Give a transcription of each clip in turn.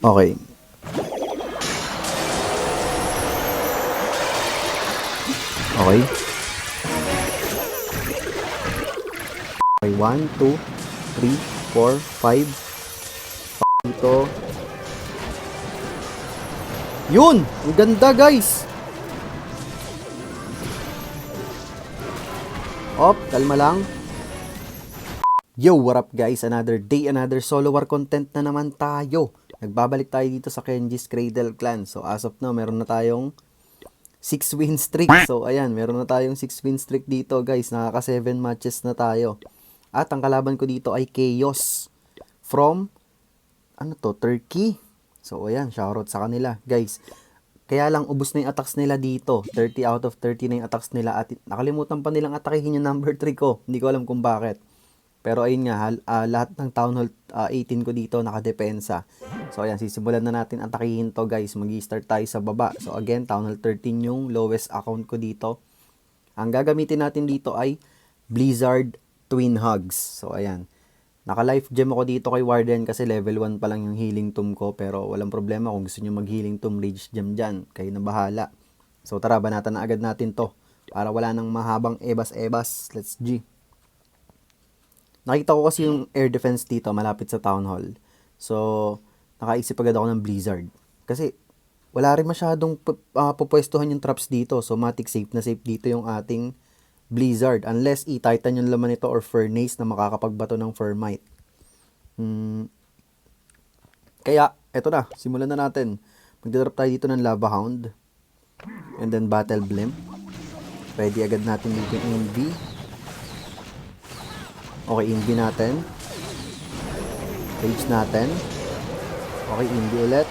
Okay. Okay. Okay, 1, 2, 3, 4, 5. Dito. Yun! Ang ganda, guys! Op, kalma lang. Yo, what up guys? Another day, another solo war content na naman tayo. Nagbabalik tayo dito sa Kenji's Cradle Clan. So as of now, meron na tayong 6 win streak. So ayan, meron na tayong 6 win streak dito guys. Nakaka 7 matches na tayo. At ang kalaban ko dito ay Chaos from Turkey. So ayan, shoutout sa kanila guys. Kaya lang ubos na yung attacks nila dito. 30 out of 30 na yung attacks nila. At nakalimutan pa nilang atakihin yung number 3 ko. Hindi ko alam kung bakit. Pero ayun nga, lahat ng Town Hall 18 ko dito nakadepensa. So ayan, sisimulan na natin atakihin to guys. Mag-i-start tayo sa baba. So again, Town Hall 13 yung lowest account ko dito. Ang gagamitin natin dito ay Blizzard Twin Hugs. So ayan, naka-life gem ako dito kay Warden kasi level 1 pa lang yung healing tomb ko. Pero walang problema kung gusto nyo mag-healing tomb rage gem dyan. Kayo na bahala. So tara, banatan na agad natin to. Para wala nang mahabang ebas-ebas. Let's G. Nakita ko kasi yung air defense dito malapit sa town hall. So, nakaisip agad ako ng Blizzard. Kasi, wala rin masyadong pupwestuhan yung traps dito. So, matik safe na safe dito yung ating Blizzard. Unless i-titan yung laman nito or Furnace na makakapagbato ng Fermite. Kaya, eto na. Simulan na natin. Magdadrop tayo dito ng Lava Hound. And then Battle Blimp. Pwede agad natin dito yung Envy. Okay, Envy natin. Rage natin. Okay, Envy ulit.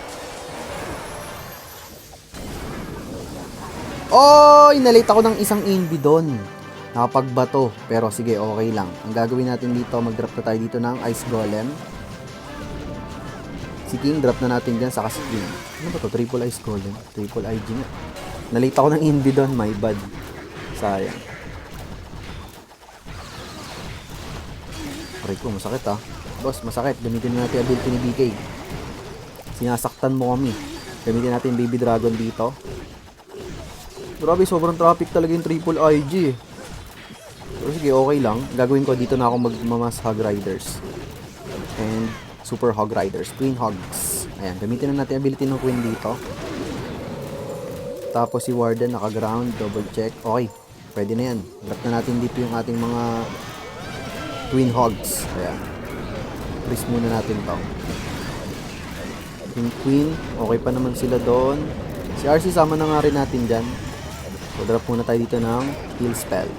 Oy! Nalate ako ng isang Envy doon. Nakapagbato. Pero sige, okay lang. Ang gagawin natin dito, mag-drop na tayo dito ng Ice Golem. Si King, drop na natin dyan sa si King. Ano ba to? Triple Ice Golem. Triple IG nga. Nalate ako ng Envy doon. My bad. Sayang. Aray ko, masakit ah. Boss, masakit. Gamitin natin ability ni BK. Sinasaktan mo kami. Gamitin natin Baby Dragon dito. Grabe, sobrang traffic talaga yung triple IG. Pero sige, okay lang. Gagawin ko dito na ako magmamas Hog Riders. And Super Hog Riders. Queen Hogs. Ayan, gamitin na natin ability ng Queen dito. Tapos si Warden naka-ground. Double check. Okay, pwede na yan. Drop na natin dito yung ating mga Twin Hogs. Ayan. Freeze muna natin to. Yung Queen, okay pa naman sila doon. Si RC sama na nga rin natin dyan. So, drop muna tayo dito ng Heal Spell.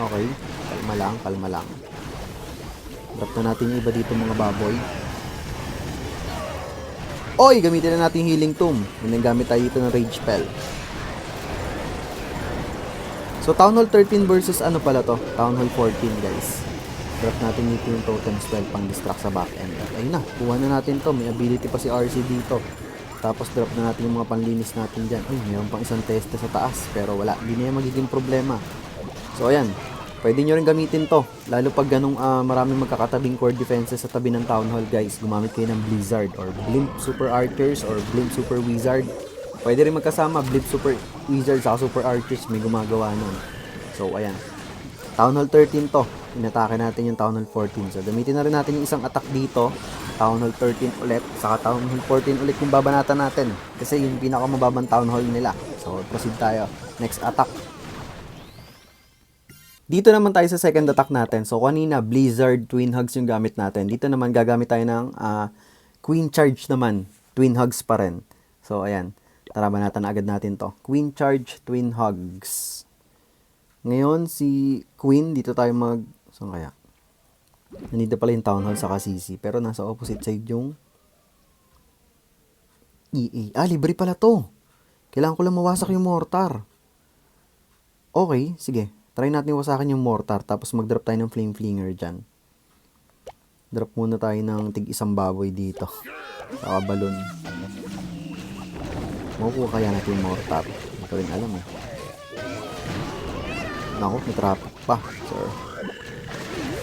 Okay. Kalma lang, kalma lang. Drop na natin yung iba dito mga baboy. Oy! Gamitin na natin yung Healing Tomb. Yung gamit tayo dito ng Rage Spell. So, Town Hall 13 versus ano pala to? Town Hall 14, guys. Drop natin dito yung Totem Spell pang distract sa back end. At ayun na, kuha na natin to. May ability pa si RC dito. Tapos, drop na natin yung mga panlinis natin dyan. Ay, mayroon pang isang teste sa taas. Pero wala, hindi na yung magiging problema. So, ayan. Pwede nyo rin gamitin to. Lalo pag ganung maraming magkakatabing core defenses sa tabi ng Town Hall, guys. Gumamit kayo ng Blizzard or Blimp Super Archers or Blimp Super Wizard. Pwede rin magkasama, Blip Super Wizard sa Super Archers, may gumagawa nun. So, ayan. Town Hall 13 to. Inatake natin yung Town Hall 14. So, gamitin na rin natin yung isang attack dito. Town Hall 13 ulit. Saka Town Hall 14 ulit yung babanatan natin. Kasi yung pinakamababang Town Hall nila. So, proceed tayo. Next attack. Dito naman tayo sa second attack natin. So, kanina, Blizzard Twin Hugs yung gamit natin. Dito naman, gagamit tayo ng Queen Charge naman. Twin Hugs pa rin. So, ayan. Tara, banatan na agad natin to. Queen Charge, Twin Hugs. Ngayon, si Queen, dito tayo saan kaya? Nandito pala yung Town Hall sa CC. Pero nasa opposite side yung EA. Libre pala to. Kailangan ko lang mawasak yung mortar. Okay, sige. Try natin wasakin yung mortar. Tapos mag-drop tayo ng Flame Flinger dyan. Drop muna tayo ng tig-isang baboy dito. Saka balon. Makukuha kaya natin yung mortar. Hindi ko rin alam eh. Naku, may traffic pa, sir.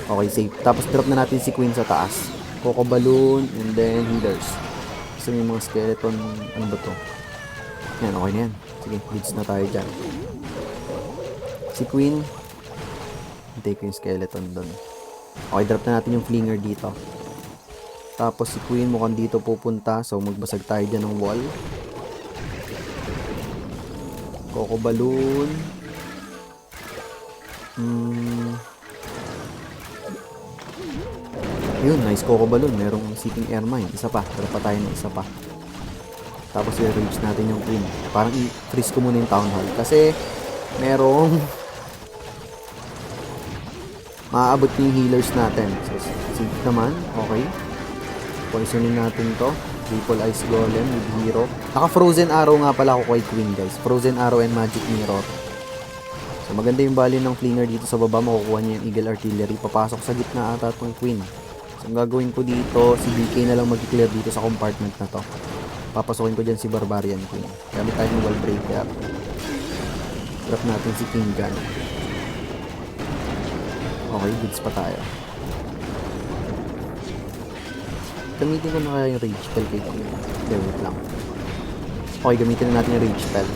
Okay, safe. Tapos drop na natin si Queen sa taas. Coco Balloon, and then healers. Kasi may mga skeleton, ano ba to? Yan, okay na yan. Sige, leads na tayo dyan. Si Queen, hintay ko yung skeleton doon. Okay, drop na natin yung flinger dito. Tapos si Queen mukhang dito pupunta, so magbasag tayo dyan ng wall. Coco Balloon. Yun, nice Coco Balloon. Merong Seeking Air Mine. Isa pa. Drop pa tayo ng isa pa. Tapos i-reach natin yung Queen. Parang i-freeze ko muna yung Town Hall. Kasi merong maaabot yung healers natin. So, sige naman. Okay. Poisonin natin to. Triple Ice Golem with Hero. Naka-Frozen Arrow nga pala ako kay Queen, guys. Frozen Arrow and Magic Mirror. So, maganda yung value ng Flinger dito sa baba. Makukuha niya yung Eagle Artillery. Papasok sa gitna ata itong Queen. So, ang gagawin ko dito, si BK na lang mag-clear dito sa compartment na to. Papasokin ko dyan si Barbarian Queen. Gamit tayo ng Wall Breaker. Drop natin si King Gun. Okay, goods pa tayo. Gamitin ko na kaya yung Rage Spell kay Queen. Wait lang. Okay, gamitin na natin yung Rage Spell.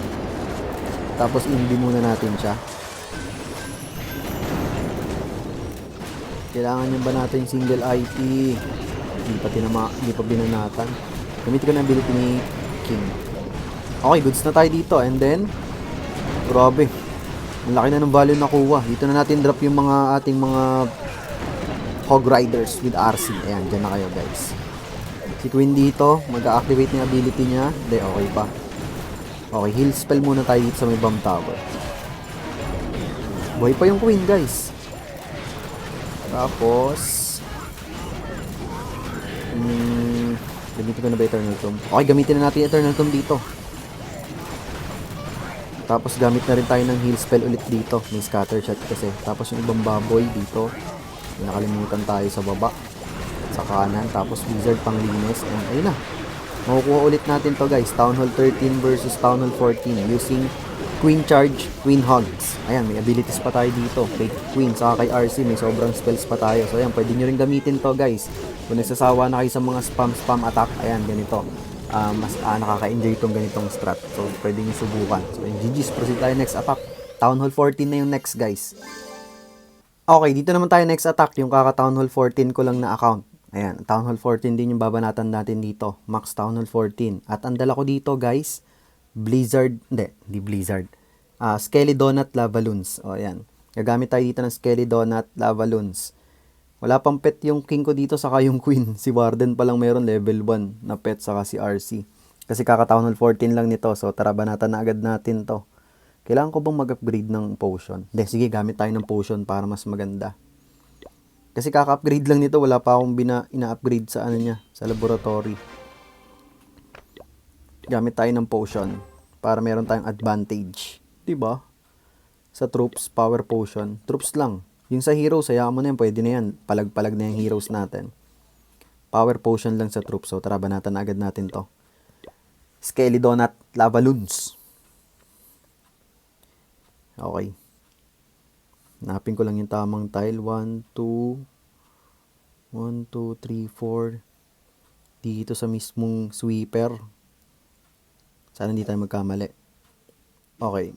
Tapos, hindi muna natin siya. Kailangan nyo ba natin yung single IT? Hindi pa binanatan. Gamitin ko na ability ni King. Okay, goods na tayo dito. And then, grabe. Ang laki na ng value nakuha. Dito na natin drop yung mga ating mga Hog Riders with RC. Ayan, dyan na kayo guys. Si Queen dito, mag-activate yung ability niya. Hindi, okay pa. Okay, heal spell muna tayo dito sa may bomb tower. Buhay pa yung Queen guys. Tapos gamitin ko na ba Eternal Tomb? Okay, gamitin na natin Eternal Tomb dito. Tapos gamit na rin tayo ng heal spell ulit dito. May scatter shot kasi. Tapos yung ibang baboy dito. May nakalimutan tayo sa baba. Sa kanan. Tapos wizard pang linis. And ayun na. Makukuha ulit natin to guys. Town Hall 13 versus Town Hall 14. Using Queen Charge, Queen Hogs. Ayan, may abilities pa tayo dito. Kay Queen, saka kay RC, may sobrang spells pa tayo. So ayan, pwede nyo rin gamitin to guys. Kung nagsasawa na kayo sa mga spam attack, ayan, ganito. Mas nakaka-enjoy itong ganitong strat. So pwede nyo subukan. So GG's, proceed tayo next attack. Town Hall 14 na yung next guys. Okay, dito naman tayo next attack. Yung kaka Town Hall 14 ko lang na account. Ayan, Town Hall 14 din yung babanatan natin dito. Max Town Hall 14. At ang dala ko dito guys, hindi Blizzard. Skelly Donut Lava Loons. O, ayan. Gagamit tayo dito ng Skelly Donut Lava Loons. Wala pang pet yung king ko dito, saka yung queen. Si Warden pa lang meron level 1 na pet, saka si RC. Kasi kaka-Town Hall 14 lang nito. So, tara, banatan na agad natin to. Kailangan ko bang mag-upgrade ng potion? Hindi, sige, gamit tayo ng potion para mas maganda. Kasi kaka-upgrade lang nito. Wala pa akong ina-upgrade sa sa laboratory. Gamit tayo ng potion para meron tayong advantage. Diba? Sa troops, power potion. Troops lang. Yung sa heroes, hayaan mo na yan. Pwede na yan. Palag-palag na yung heroes natin. Power potion lang sa troops. So, tara, banatan na agad natin to. Skelly Donut Lava Loons. Okay. Hanapin ko lang yung tamang tile. 1, 2, 3, 4. Dito sa mismong sweeper. Sana hindi tayo magkamali. Okay.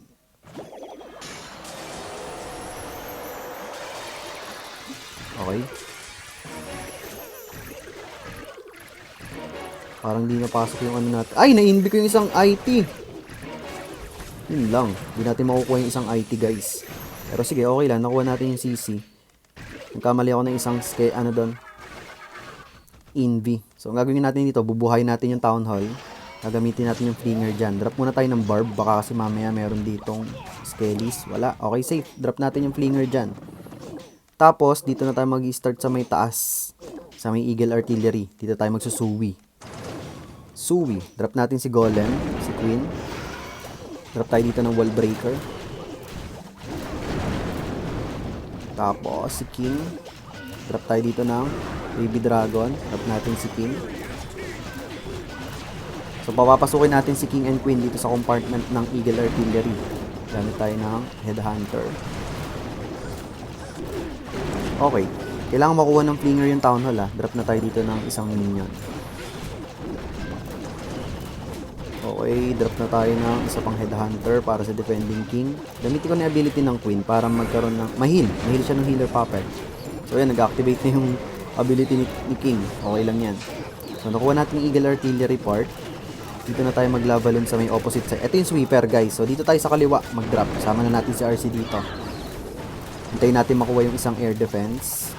Okay. Parang di napasok yung natin. Ay, na-inbi ko yung isang IT. Yun lang. Hindi natin makukuha yung isang IT, guys. Pero sige, okay lang. Nakuha natin yung CC. Nagkamali ako ng isang doon. Envy. So, ang gagawin natin dito, bubuhay natin yung Town Hall. Gagamitin natin yung flinger dyan. Drop muna tayo ng barb. Baka kasi mamaya meron ditong skellies. Wala. Okay, safe. Drop natin yung flinger dyan. Tapos, dito na tayo mag-start sa may taas. Sa may Eagle Artillery. Dito tayo magsusuwi. Suwi. Drop natin si Golem. Si Queen. Drop tayo dito ng Wall Breaker. Tapos, si King. Drop tayo dito ng Baby Dragon. Drop natin si King. So, papapasukin natin si King and Queen dito sa compartment ng Eagle Artillery. Gamit tayo ng Headhunter. Okay. Kailangan makuha ng flinger yung Town Hall Drop na tayo dito ng isang minion. Okay, drop na tayo ng isa pang Headhunter para sa Defending King. Gamitin ko na ability ng Queen para magkaroon ng mahil. Mahil siya ng Healer Puppet. So yan, nag-activate na yung ability ni King. Okay lang yan. So nakuha natin yung Eagle Artillery part. Dito na tayo maglabalon sa may opposite side. Ito yung sweeper guys. So dito tayo sa kaliwa mag-drop. Kasama na natin si RC dito. Hintayin natin makuha yung isang air defense.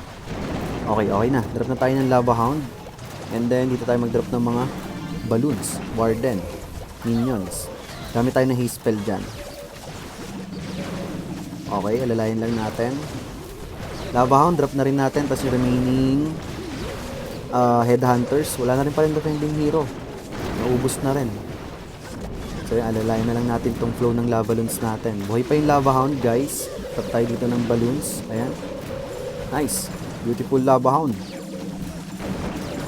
Okay na. Drop na tayo ng Lava Hound. And then dito tayo mag-drop ng mga balloons, Warden, minions. Gamit tayo ng haste spell dyan. Okay, alalayan lang natin. Lava Hound, drop na rin natin. Tapos yung remaining Headhunters, wala na rin pa rin defending hero. Naubos na rin. So yan, alalayan na lang natin tong flow ng lava balloons natin. Buhay pa yung Lava Hound guys. Drop tayo dito ng balloons. Ayan. Nice. Beautiful Lava Hound.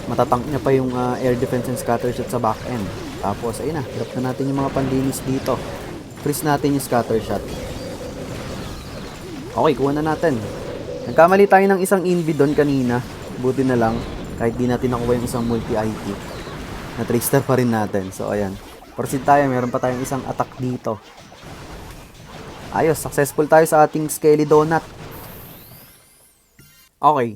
Matatank niya pa yung air defense and scatter shot sa back end. Tapos ayun na, drop na natin yung mga panlinis dito. Freeze natin yung scatter shot. Okay, kuha na natin. Nagkamali tayo ng isang invi doon kanina. Buti na lang, kahit di natin nakuha yung isang multi-IT. Na 3-star pa rin natin. So ayan, proceed tayo, meron pa tayong isang attack dito. Ayos, successful tayo sa ating Skelly Donut. Okay,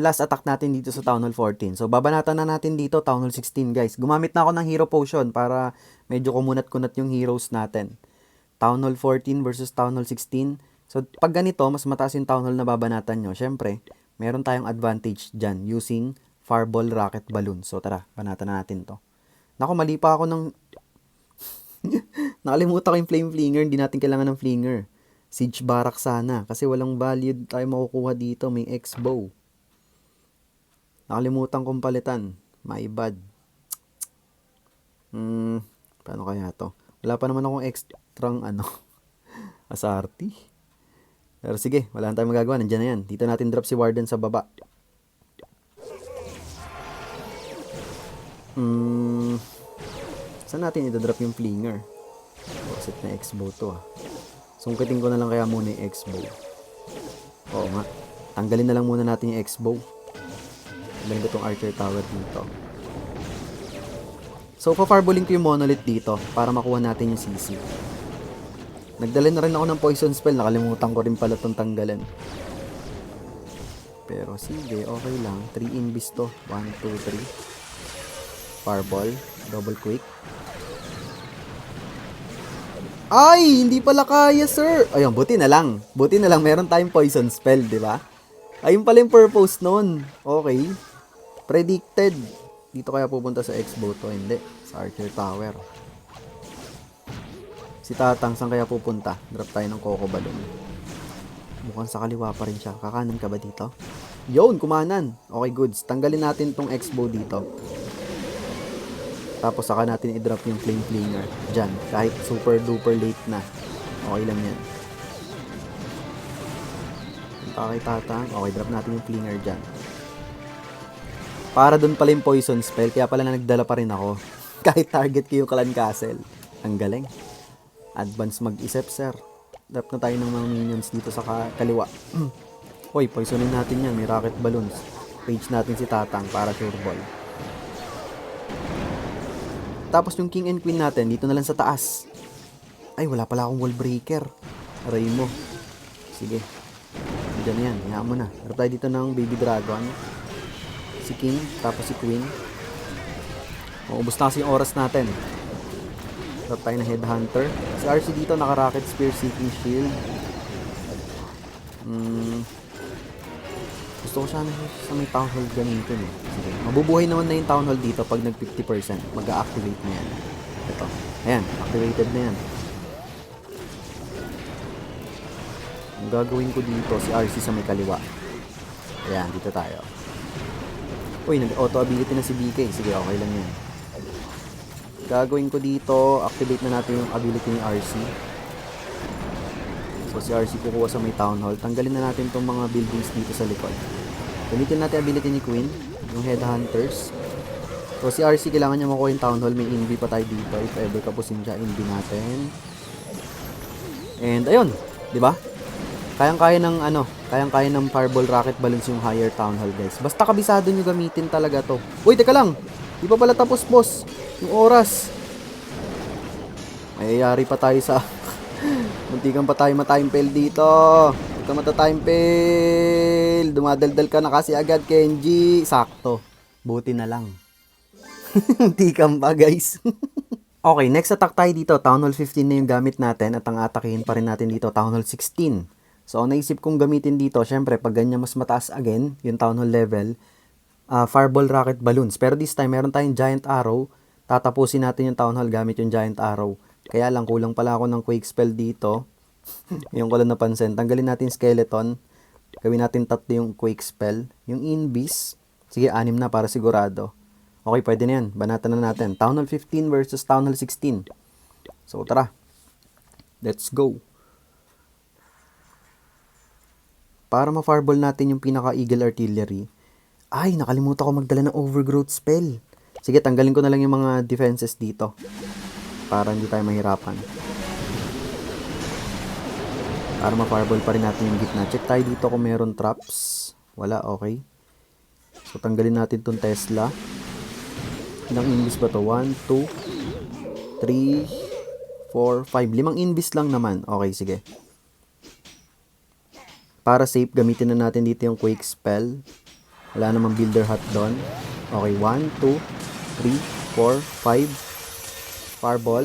last attack natin dito sa Town Hall 14. So, babanatan na natin dito, Town Hall 16, guys. Gumamit na ako ng Hero Potion para medyo kumunat-kunat yung heroes natin. Town Hall 14 versus Town Hall 16. So, pag ganito, mas mataas yung Town Hall na babanatan nyo. Siyempre, meron tayong advantage dyan using Fireball Rocket Balloon. So, tara, banatan na natin to. Naku, mali pa ako ng... Nakalimutan ko yung Flame Flinger. Hindi natin kailangan ng Flinger. Siege Barrack sana. Kasi walang value tayo makukuha dito. May X-Bow. Nakalimutan kong palitan. My bad. Paano kaya to? Wala pa naman akong extrang asarti. Pero sige, wala na tayong magagawa. Nandiyan na yan. Dito natin drop si Warden sa baba. Saan natin i-drop yung Flinger? Set na X-Bow to Sungkitin ko na lang kaya muna yung X-Bow. Oo nga. Tanggalin na lang muna natin yung X-Bow. Tanggalin ko itong Archer Tower dito. So, pa-fireballing ko yung Monolith dito para makuha natin yung CC. Nagdala na rin ako ng Poison Spell. Nakalimutan ko rin pala itong tanggalin. Pero sige, okay lang. 3 invis to. 1, 2, 3. Fireball. Double quick. Ay, hindi pala kaya, sir. Ayun, buti na lang. Buti na lang meron tayong poison spell, di ba? Ayun pala yung purpose nun. Okay. Predicted. Dito kaya pupunta sa X-Bow to? Hindi. Sa Archer Tower. Si Tatang, saan kaya pupunta? Drop tayo ng Coco Balloon. Mukhang sa kaliwa pa rin siya. Kakanan ka ba dito? Yun, kumanan. Okay, goods. Tanggalin natin tong X-Bow dito. Tapos saka natin i-drop yung Flame Flinger dyan. Kahit super duper late na. Okay lang yan. Punta kay Tatang. Okay, drop natin yung Flinger dyan. Para dun pala yung Poison Spell. Kaya pala na nagdala pa rin ako. Kahit target ko yung Clan Castle. Ang galing. Advance mag-isip, sir. Drop na tayo ng mga minions dito sa kaliwa. Uy, poisonin natin yan. May Rocket Balloons. Page natin si Tatang para sure ball. Tapos yung King and Queen natin, dito na lang sa taas. Ay, wala pala akong wall breaker. Aray mo. Sige. Diyan na yan. Hayaan mo na. Drop tayo dito ng Baby Dragon. Si King, tapos si Queen. Maubos na kasi yung oras natin. Drop tayo ng Headhunter. Si RC dito, naka-Rocket Spear, Seeking Shield. Gusto ko sana sa may Town Hall gamitin Sige. Mabubuhay naman na yung Town Hall dito pag nag 50%. Mag-a-activate na yan. Ito. Ayan. Activated na yan. Ang gagawin ko dito, si RC sa may kaliwa. Ayan. Dito tayo. Uy, nag-auto ability na si BK. Sige, okay lang yan. Gagawin ko dito, activate na natin yung ability ni RC. So si RC kukuha sa may Town Hall. Tanggalin na natin itong mga buildings dito sa likod. Gamitin natin ability ni Queen, yung Headhunters. So si RC kailangan niya makuha yung Town Hall. May invi pa tayo dito. If ever kapusin siya, invi natin. And ayun, di ba? Kayang-kaya ng kayang-kaya ng Fireball Rocket Balloons yung higher Town Hall, guys. Basta kabisado nyo gamitin talaga to. Uy, teka lang. Di pa pala tapos, boss. Yung oras. Mayayari pa tayo sa muntikan pa tayo ma-time fail dito. Huwag ka mata-time fail. Dumadaldal ka na kasi agad, Kenji. Sakto. Buti na lang. Muntikan pa, guys. Okay, next attack tayo dito. Town Hall 15 na yung gamit natin at ang atakihin pa rin natin dito, Town Hall 16. So, naisip kong gamitin dito, syempre, pag ganyan mas mataas again, yung Town Hall level, Fireball Rocket Balloons. Pero this time, meron tayong Giant Arrow. Tatapusin natin yung Town Hall gamit yung Giant Arrow. Kaya lang, kulang pala ako ng Quake Spell dito. Yung ko lang napansin. Tanggalin natin Skeleton. Gawin natin 3 yung Quake Spell. Yung Invis, sige, 6 na para sigurado. Okay, pwede na yan. Banatan na natin. Town Hall 15 versus Town Hall 16. So, tara. Let's go. Para ma-fireball natin yung pinaka-Eagle Artillery. Ay, nakalimutan ko magdala ng Overgrowth spell. Sige, tanggalin ko na lang yung mga defenses dito. Para hindi tayo mahirapan. Para ma-fireball pa rin natin yung gitna. Check tayo dito kung meron traps. Wala, okay. So, tanggalin natin tong Tesla. Ilang invis ba to? 1, 2, 3, 4, 5. 5 invis lang naman. Okay, sige. Para safe, gamitin na natin dito yung Quake Spell. Wala namang Builder Hut doon. Okay, 1, 2, 3, 4, 5. Fireball.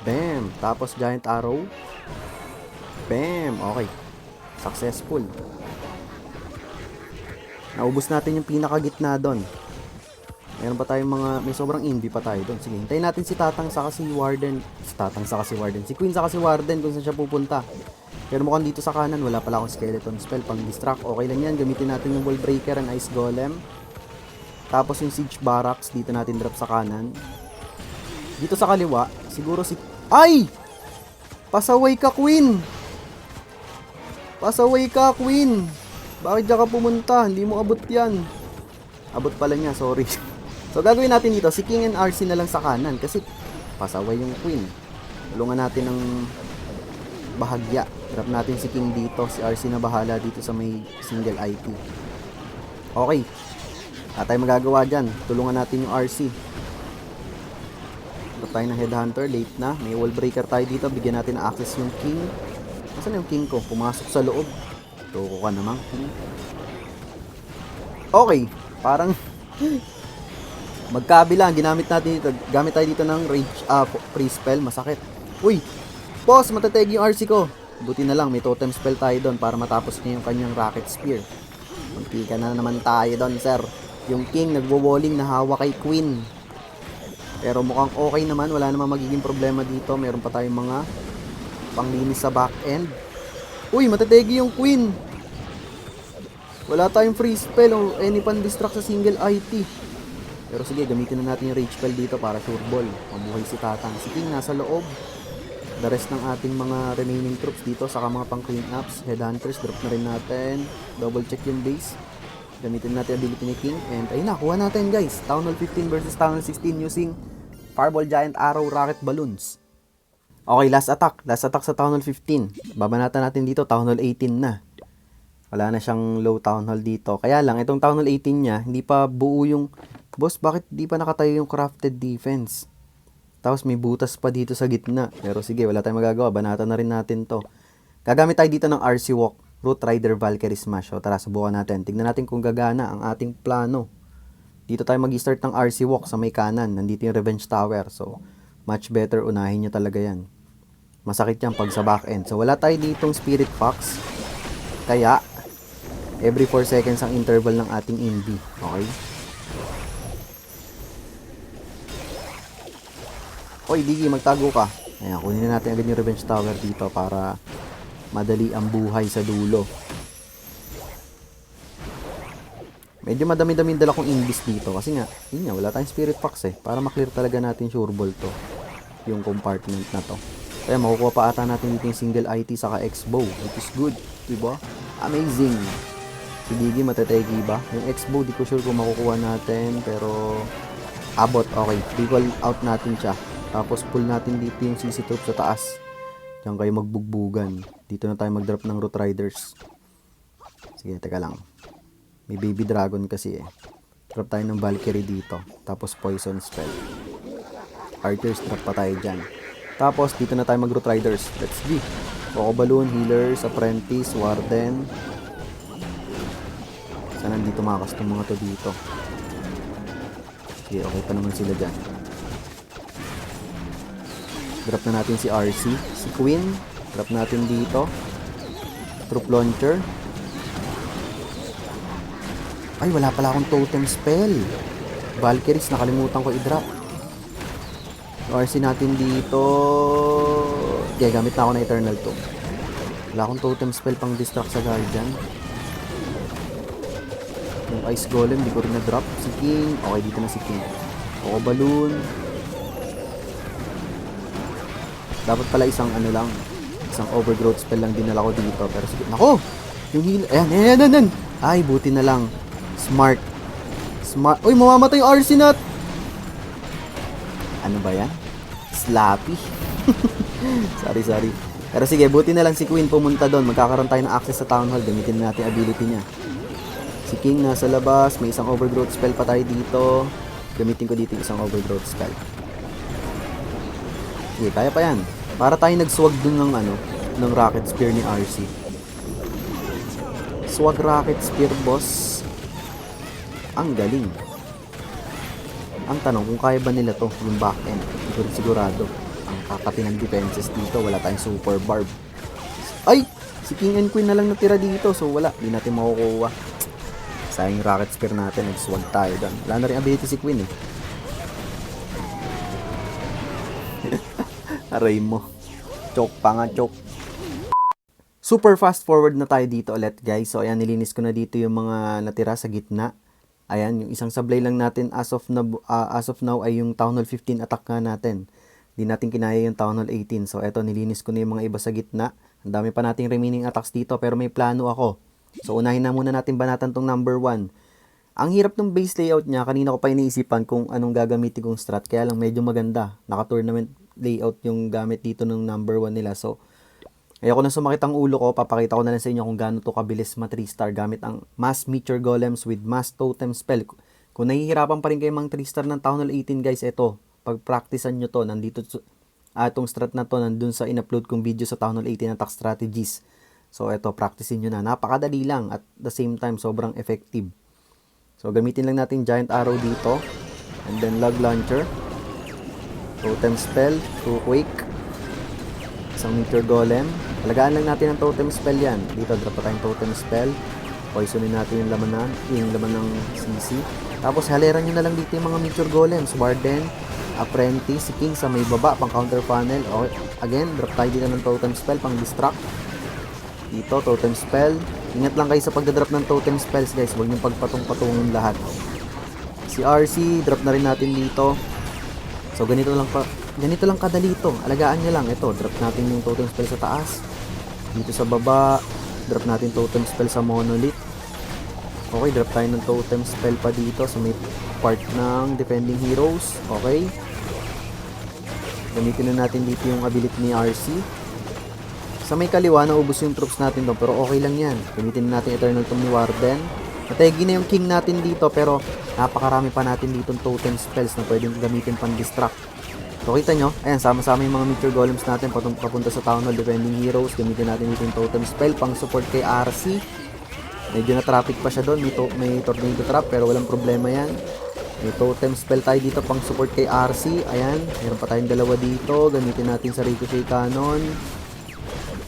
Bam! Tapos Giant Arrow. Bam! Okay. Successful. Naubos natin yung pinakagitna doon. Meron pa tayong may sobrang invi pa tayo doon. Sige, hintayin natin si Tatang saka si Warden. Si Queen saka si Warden kung saan siya pupunta. Pero mukhang dito sa kanan, wala pala akong skeleton spell pang distract. Okay lang yan, gamitin natin yung Wall Breaker and Ice Golem. Tapos yung Siege Barracks, dito natin drop sa kanan. Dito sa kaliwa, siguro si... Ay! Pasaway ka, Queen! Pasaway ka, Queen! Bakit diyan ka pumunta? Hindi mo abot yan. Abot pala niya, sorry. So, gagawin natin dito, si King and RC na lang sa kanan kasi pasaway yung Queen. Tulungan natin ng bahagya. Drop natin si King dito, si RC na bahala dito sa may single IT. Okay. Wala tayong magagawa dyan. Tulungan natin yung RC. Drop tayo ng Headhunter, late na. May wall breaker tayo dito, bigyan natin ng access yung King. Nasaan yung King ko? Pumasok sa loob. Toko ka naman, King. Okay. Parang magkabila, ginamit natin dito. Gamit tayo dito ng rage free spell, masakit. Uy, boss, matateg yung RC ko. Buti na lang, may totem spell tayo doon para matapos niya yung kanyang rocket spear. Magpika na naman tayo doon, sir. Yung King nagwo-walling na hawak kay Queen. Pero mukhang okay naman, wala namang magiging problema dito. Meron pa tayong mga panglinis sa back end. Uy, matategi yung Queen. Wala tayong free spell o any pan-distract sa single IT. Pero sige, gamitin na natin yung rage spell dito para sure ball. Mabuhay si Tatang. Si King nasa loob. The rest ng ating mga remaining troops dito, saka mga pang clean ups. Headhunters, drop na rin natin. Double check yung base. Gamitin natin ability ni King. And ayun na, kuha natin guys. Town Hall 15 versus Town Hall 16 using Fireball, Giant Arrow, Rocket Balloons. Okay, last attack. Last attack sa Town Hall 15. Babanatan natin dito, Town Hall 18 na. Wala na siyang low Town Hall dito. Kaya lang, itong Town Hall 18 niya, hindi pa buo yung... Boss, bakit di pa nakatayo yung crafted defense? Tapos may butas pa dito sa gitna. Pero sige, wala tayong magagawa. Banatan na rin natin to. Gagamit tayo dito ng RC Walk. Root Rider Valkyrie Smash. O tara, subukan natin. Tignan natin kung gagana ang ating plano. Dito tayo mag-start ng RC Walk sa may kanan. Nandito yung Revenge Tower. So, much better unahin nyo talaga yan. Masakit yan pag sa back end. So, wala tayo ditong Spirit Fox. Kaya, every 4 seconds ang interval ng ating invi. Okay? Hoy, Diggy, magtago ka. Ayan, kunin na natin agad yung Revenge Tower dito para madali ang buhay sa dulo. Medyo madami-dami dala kong invis dito kasi nga, yun nga, wala tayong Spirit Fox para maklear talaga natin sure ball to. Yung compartment na to. Kaya makukuha pa ata natin dito yung single IT saka X-Bow, which is good. Diba? Amazing. Si Diggy, matategi ba? Yung X-Bow, di ko sure kung makukuha natin, pero abot, okay. Recall out natin siya. Tapos pull natin dito yung CC troop sa taas. Diyan kayo magbugbugan. Dito na tayo mag-drop ng Root Riders. Sige, teka lang. May baby dragon kasi eh. Drop tayo ng Valkyrie dito. Tapos poison spell. Archers, drop pa tayo dyan. Tapos, dito na tayo mag-Root Riders. Let's go. Coco Balloon, Healers, Apprentice, Warden. Saan nandito makakastong mga to dito? Sige, okay pa naman sila dyan. Drop na natin si RC. Si Queen. Drop natin dito. Troop Launcher. Ay, wala pala akong totem spell. Valkyries, nakalimutan ko i-drop. RC natin dito. Yeah, gamit na ako na Eternal Tomb. Wala akong totem spell pang distract sa Guardian. Yung Ice Golem, di ko rin na-drop. Si King. Okay, dito na si King. Coco Balloon. Dapat pala isang ano lang. Isang overgrowth spell lang dinala ko dito. Pero sige. Nako! Yung heal. Ayan. Ay, buti na lang. Smart. Uy, mamamatay yung RC nut. Ano ba yan? Slappy. sorry. Pero sige, buti na lang si Queen pumunta doon. Magkakaroon tayo ng access sa Town Hall. Gamitin natin yung ability niya. Si King nasa labas. May isang overgrowth spell pa tayo dito. Gamitin ko dito yung isang overgrowth spell. Sige, kaya pa yan. Para tayo nagswag dun ng Rocket Spear ni RC. Swag Rocket Spear, boss. Ang galing. Ang tanong, kung kaya ba nila to, yung back end. Hindi ko rin sigurado. Ang kakati ng defenses dito, wala tayong super barb. Ay! Si King and Queen na lang natira dito, so wala. Hindi natin makukuha. Sayang yung Rocket Spear natin, nagswag tayo doon. Wala na rin ability si Queen eh. Aray mo. Choke pa nga, choke. Super fast forward na tayo dito ulit, guys. So, ayan, nilinis ko na dito yung mga natira sa gitna. Ayan, yung isang sablay lang natin as of now ay yung Town Hall 15 attack nga natin. Hindi natin kinaya yung Town Hall 18. So, eto, nilinis ko na yung mga iba sa gitna. Ang dami pa nating remaining attacks dito, pero may plano ako. So, unahin na muna natin banatan tong number 1. Ang hirap ng base layout niya, kanina ko pa iniisipan kung anong gagamitin kong strat. Kaya lang medyo maganda. Naka-tournament layout yung gamit dito ng number 1 nila. So, ayoko na sumakit ang ulo ko. Papakita ko na lang sa inyo kung gaano to kabilis ma-3-star gamit ang Mass Meteor Golems with Mass Totem Spell. Kung nahihirapan pa rin kayo mang 3-star ng Town Hall 18, guys, ito. Pag-practicean nyo to. Nandito itong strat na to nandun sa in-upload kong video sa Town Hall 18 attack strategies. So, ito, practicein nyo na. Napakadali lang at the same time, sobrang effective. So, gamitin lang natin Giant Arrow dito. And then, Log Launcher. Totem Spell. True Quake. Isang Meteor Golem. Alagaan lang natin ang Totem Spell yan. Dito, drop pa tayong Totem Spell. Poisonin natin yung laman ng CC. Tapos, haleran nyo na lang dito yung mga Meteor Golems. Warden, Apprentice, si King sa may baba, pang counter funnel. Okay. Again, drop tayo dito ng Totem Spell, pang distract. Dito, Totem Spell. Ingat lang kayo sa pagdadrop ng Totem Spells, guys. Huwag nyo pagpatong-patungin lahat. Si RC, drop na rin natin dito. So, ganito lang kadali ito. Alagaan nyo lang. Ito, drop natin yung Totem Spell sa taas. Dito sa baba, drop natin Totem Spell sa Monolith. Okay, drop tayo ng Totem Spell pa dito sa may part ng Defending Heroes. Okay. Gamitin na natin dito yung ability ni RC. Sa may kaliwa, naubos yung troops natin doon, pero okay lang yan. Gamitin na natin Eternal Tomb ni Warden. Nategi na yung King natin dito, pero napakarami pa natin dito totem spells na pwedeng gamitin pang distract. So, kita nyo, ayan, sama-sama yung mga Meteor Golems natin papunta sa Town Hall Defending Heroes. Gamitin natin dito yung totem spell pang support kay RC. Medyo na traffic pa siya doon, may tornado trap, pero walang problema yan. May totem spell tayo dito pang support kay RC. Ayan, meron pa tayong dalawa dito. Gamitin natin sa Ricochet Cannon.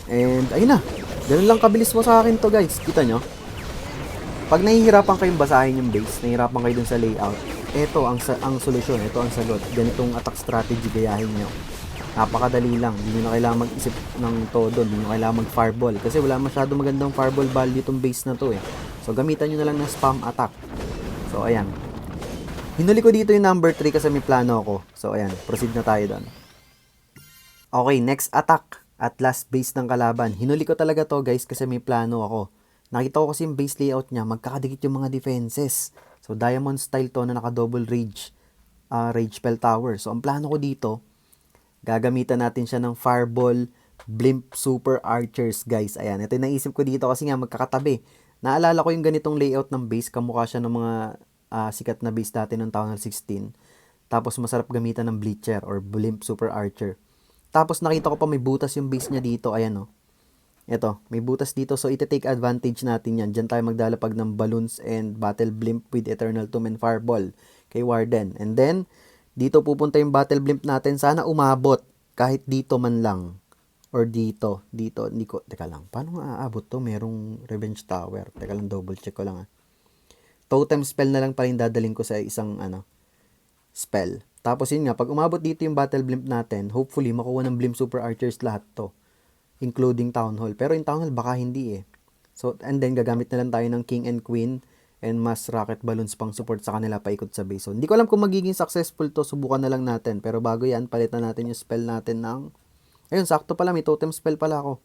And, ayun na. Ganun lang kabilis mo sa akin to, guys. Kita nyo? Pag nahihirapan kayong basahin yung base, nahihirapan kayo dun sa layout, ito ang solusyon. Ito ang sagot. Ganitong attack strategy, gayahin nyo. Napakadali lang. Hindi nyo na kailangan mag-isip ng todo. Hindi nyo kailangan mag-fireball. Kasi wala masyado magandang fireball value itong base na to eh. So, gamitan nyo na lang ng spam attack. So, ayan. Hinuli ko dito yung number 3 kasi may plano ako. So, ayan. Proceed na tayo doon. Okay, next attack. At last base ng kalaban. Hinuli ko talaga to, guys, kasi may plano ako. Nakita ko kasi yung base layout niya, magkakadikit yung mga defenses. So, diamond style to na naka-double rage spell tower. So, ang plano ko dito, gagamitan natin siya ng fireball Blimp Super Archers, guys. Ayan, ito yung naisip ko dito kasi nga magkakatabi. Naalala ko yung ganitong layout ng base, kamukha siya ng mga sikat na base dati noong Town Hall 16. Tapos masarap gamitan ng Bleacher or Blimp Super Archer. Tapos nakita ko pa may butas yung base niya dito, ayan o. Ito, may butas dito. So, iti-take advantage natin yan. Diyan tayo maglalapag ng balloons and battle blimp with Eternal Tomb and Fireball kay Warden. And then, dito pupunta yung battle blimp natin. Sana umabot. Kahit dito man lang. Or dito. Dito. Hindi ko, teka lang. Paano nga aabot to? Merong Revenge Tower. Teka lang, double check ko lang. Totem spell na lang pa rin dadaling ko sa isang spell. Tapos yun nga, pag umabot dito yung battle blimp natin, hopefully makuha ng blimp super archers lahat to. Including Town Hall. Pero in Town Hall, baka hindi eh. So, and then, gagamit na lang tayo ng King and Queen and mas rocket balloons pang support sa kanila paikot sa base. So, hindi ko alam kung magiging successful to. Subukan na lang natin. Pero bago yan, palitan natin yung spell natin ng... Ayun, sakto pala. May totem spell pala ako.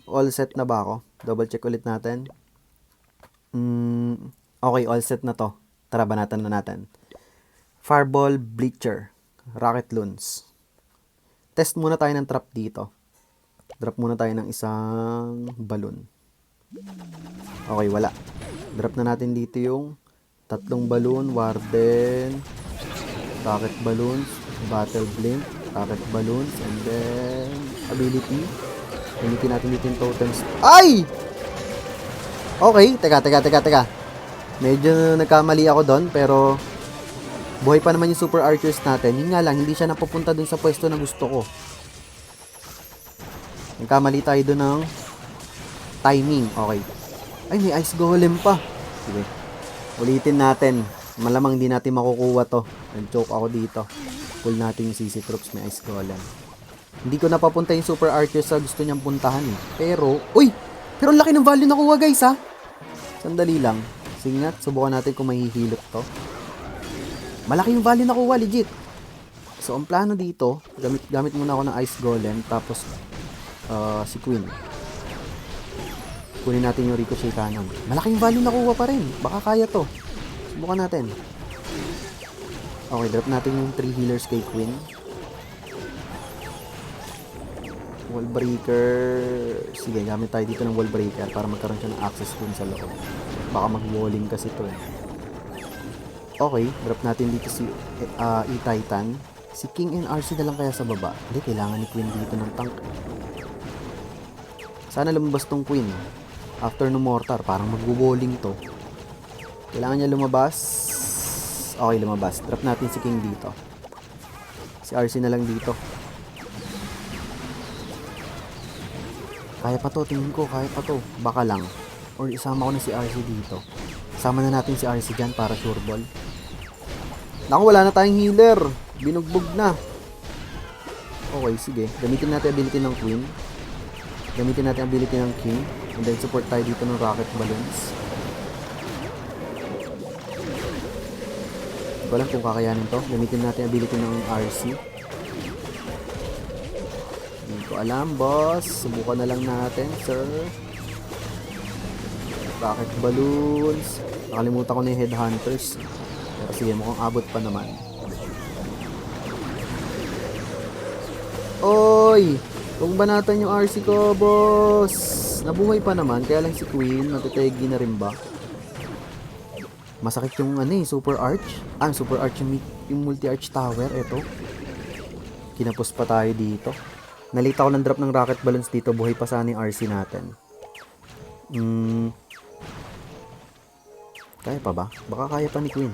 All set na ba ako? Double check ulit natin. Okay, all set na to. Tara, banatan na natin. Fireball, Bleacher, Rocket Loons. Test muna tayo ng trap dito. Drop muna tayo ng isang balloon. Okay, wala. Drop na natin dito yung tatlong balloon, Warden, rocket balloons, battle blimp, rocket balloons, and then ability. Gamitin natin dito yung totems. Ay! Okay, teka. Medyo nagkamali ako doon, pero buhay pa naman yung super archers natin. Yun nga lang, hindi siya napupunta dun sa pwesto na gusto ko. Nagkamali tayo doon ng timing. Okay. Ay, may ice golem pa. Sige. Ulitin natin. Malamang hindi natin makukuha to. Nag-choke ako dito. Pull natin yung CC troops. May ice golem. Hindi ko napapunta yung super archers sa gusto niyang puntahan eh. Pero, uy! Pero laki ng value nakuha guys ha. Sandali lang. Sige nga, subukan natin kung mahihilot to. Malaki yung value nakuha, legit. So, ang plano dito, gamit muna ako ng ice golem. Tapos, si Queen. Kunin natin yung Ricochet Cannon. Malaking value nakuha pa rin. Baka kaya to. Subukan natin. Okay, drop natin yung 3 healers kay Queen. Wall breaker. Sige, gamit tayo dito ng wall breaker para magkaroon siya ng access dun sa loob. Baka mag-walling kasi to eh. Okay, drop natin dito si E-Titan. Si King and RC na lang kaya sa baba. Hindi, kailangan ni Queen dito ng tank. Sana lumabas tong Queen. After no mortar, parang mag-walling to. Kailangan niya lumabas. Okay, lumabas. Drop natin si King dito. Si RC na lang dito. Kaya pa to, tingin ko, kaya pa to. Baka lang. Or isama ko na si RC dito. Sama na natin si RC dyan para sure ball. Naku, wala na tayong healer. Binugbog na. Okay, sige. Gamitin natin ability ng Queen. Gamitin natin ability ng King. And then support tayo dito ng rocket balloons. Hindi ko alam kung kakayanin to. Gamitin natin ability ng RC. Hindi ko alam, boss. Subukan na lang natin, sir. Rocket balloons. Nakalimutan ko na yung headhunters. Pero sige, mukhang abot pa naman. Oy! Kung banatan yung RC ko, boss. Nabuhay pa naman, kaya lang si Queen, natitegi na rin ba? Masakit yung super arch. Super arch yung multi-arch tower, eto. Kinapos pa tayo dito. Nalita ko ng drop ng rocket balloons dito, buhay pa sana yung RC natin. Kaya pa ba? Baka kaya pa ni Queen.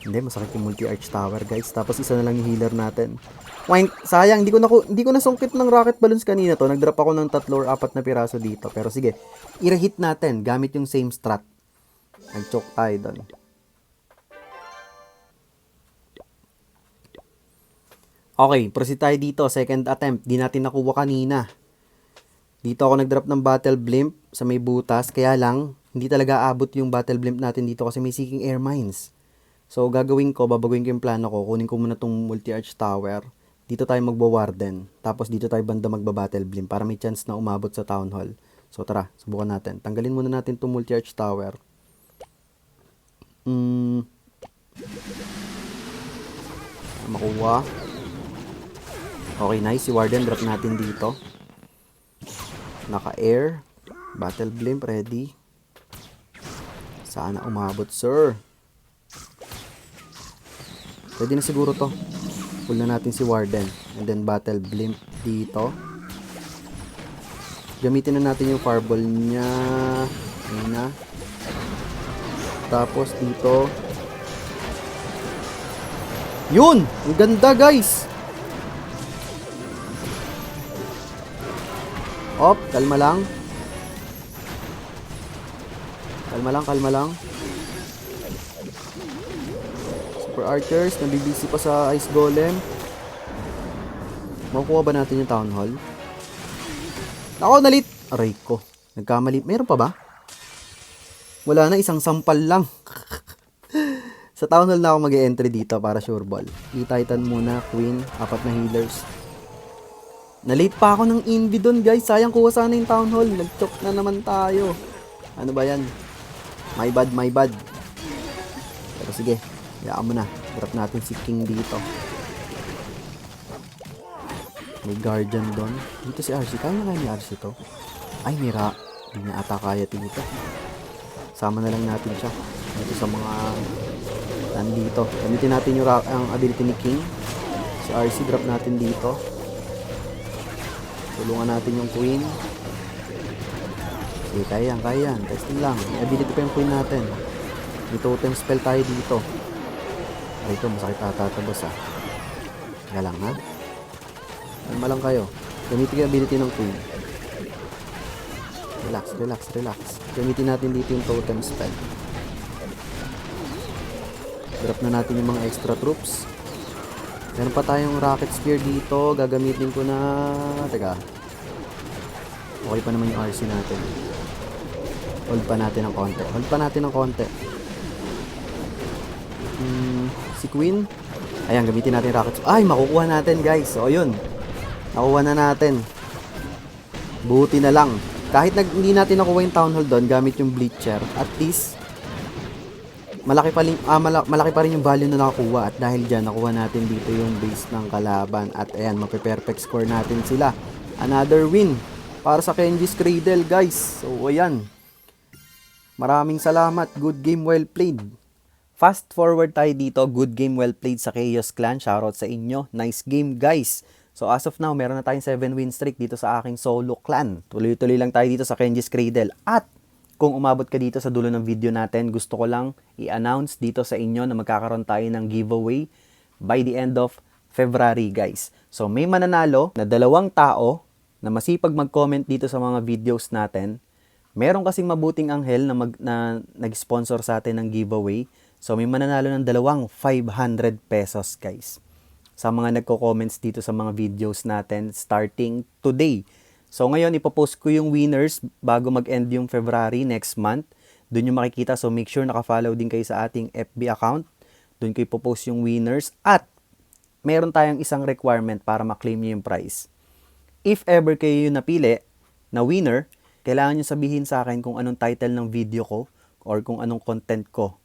Hindi, masakit yung multi-arch tower, guys. Tapos isa na lang yung healer natin. Sayang, hindi ko nasungkit ng rocket balloons kanina to. Nag-drop ako ng 3 or 4 na piraso dito. Pero sige, i-reheat natin gamit yung same strat. Nag-choke tayo doon. Okay, proceed tayo dito. Second attempt. Di natin nakuha kanina. Dito ako nag-drop ng battle blimp sa may butas. Kaya lang, hindi talaga abot yung battle blimp natin dito kasi may seeking air mines. So, babaguhin ko yung plano ko. Kunin ko muna tong multi-arch tower. Dito tayo magbawarden. Tapos dito tayo banda magbabattle blimp para may chance na umabot sa town hall. So, tara, subukan natin. Tanggalin muna natin tong multi-arch tower. Makuha. Okay, nice. Si Warden, drop natin dito. Naka-air. Battle Blimp, ready. Sana umabot, sir. Pwede na siguro to. Pull na natin si Warden. And then Battle Blimp dito. Gamitin na natin yung Fireball niya. Ayun na. Tapos dito. Yun! Ang ganda, guys! Op, kalma lang. Kalma lang, kalma lang. Super Archers, nabibisi pa sa Ice Golem. Makukuha ba natin yung Town Hall? Ako, nalit! Aray ko. Nagkamali. Meron pa ba? Wala na, isang sampal lang. Sa Town Hall na ako mag-e-entry dito para sure ball. I-Titan muna, Queen, 4 na healers. Na-late pa ako ng Invi doon, guys. Sayang kuha sana yung Town Hall. Nag-chok na naman tayo. Ano ba yan? My bad, my bad. Pero sige, hayaan mo na. Drop natin si King dito. May Guardian doon. Dito si RC. Kaya nga ni RC to? Ay, mira. Hindi niya ata kaya dito. Sama na lang natin siya. Dito sa mga nandito. Gamitin natin yung ang ability ni King. Si RC, drop natin dito. Tulungan natin yung Queen. Okay, kaya yan. Testing lang. May ability pa yung Queen natin. May totem spell tayo dito. Ay, ito, masakit ata ito, boss, ha. Kaya lang, ha? Kalma lang kayo. Gamitin yung ability ng Queen. Relax, relax, relax. Gamitin natin dito yung totem spell. Drop na natin yung mga extra troops. Meron pa tayong rocket spear dito. Gagamitin ko na... Teka. Okay pa naman yung RC natin. Hold pa natin ng konti. Hold pa natin ng konti. Si Queen. Ayan, gamitin natin yung rocket spear. Ay, makukuha natin, guys. So, yun. Nakuha na natin. Buti na lang. Kahit hindi natin nakuha yung Town Hall doon, gamit yung Bleacher. At least, malaki pa rin yung value na nakakuha. At dahil dyan, nakuha natin dito yung base ng kalaban. At ayan, mape-perfect score natin sila. Another win para sa Kenji's Cradle, guys. So, ayan. Maraming salamat. Good game, well played. Fast forward tayo dito. Good game, well played sa Chaos Clan. Shoutout sa inyo. Nice game, guys. So, as of now, meron na tayong 7 win streak dito sa aking solo clan. Tuloy-tuloy lang tayo dito sa Kenji's Cradle. At kung umabot ka dito sa dulo ng video natin, gusto ko lang i-announce dito sa inyo na magkakaroon tayo ng giveaway by the end of February, guys. So, may mananalo na 2 tao na masipag mag-comment dito sa mga videos natin. Meron kasing mabuting anghel na nag-sponsor sa atin ng giveaway. So, may mananalo ng 500 pesos, guys. Sa mga nagko-comments dito sa mga videos natin starting today. So, ngayon, ipopost ko yung winners bago mag-end yung February next month. Doon yung makikita. So, make sure naka-follow din kayo sa ating FB account. Doon ko ipopost yung winners. At, meron tayong isang requirement para ma-claim nyo yung prize. If ever kayo yung napili na winner, kailangan nyo sabihin sa akin kung anong title ng video ko or kung anong content ko.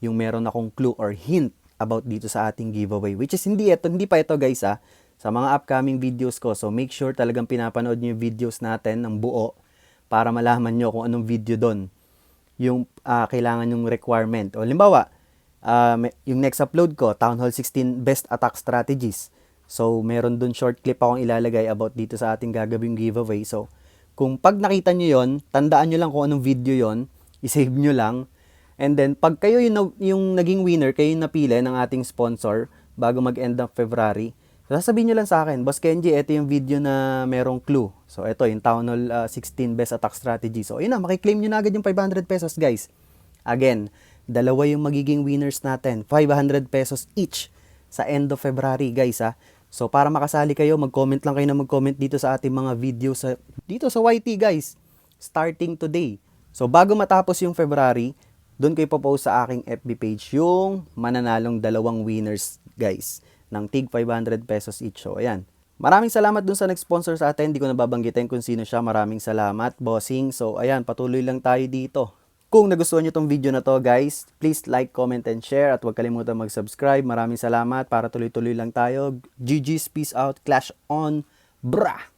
Yung meron akong clue or hint about dito sa ating giveaway. Which is hindi pa ito, guys, ha. Sa mga upcoming videos ko. So, make sure talagang pinapanood nyo yung videos natin ng buo para malaman nyo kung anong video doon yung kailangan yung requirement. O, limbawa, yung next upload ko, Town Hall 16 Best Attack Strategies. So, meron doon short clip akong ilalagay about dito sa ating gagawing giveaway. So, kung pag nakita nyo yon, tandaan nyo lang kung anong video yon, isave nyo lang. And then, pag kayo yung naging winner, kayo yung napili ng ating sponsor bago mag-end ng February, sasabihin nyo lang sa akin, Boss Kenji, ito yung video na merong clue. So, ito, yung Town Hall 16 Best Attack Strategy. So, yun na, makiklaim nyo na agad yung 500 pesos, guys. Again, 2 yung magiging winners natin. 500 pesos each sa end of February, guys, ha. So, para makasali kayo, mag-comment lang kayo na mag-comment dito sa ating mga video dito sa YT, guys. Starting today. So, bago matapos yung February, doon ko ipopost sa aking FB page yung mananalong 2 winners, guys, ng tig 500 pesos each. So, ayan. Maraming salamat dun sa nag-sponsor sa atin. Hindi ko nababanggitin kung sino siya. Maraming salamat, bossing. So, ayan, patuloy lang tayo dito. Kung nagustuhan nyo tong video na to guys, please like, comment, and share at huwag kalimutan mag-subscribe. Maraming salamat para tuloy-tuloy lang tayo. GG's, peace out, clash on, brah!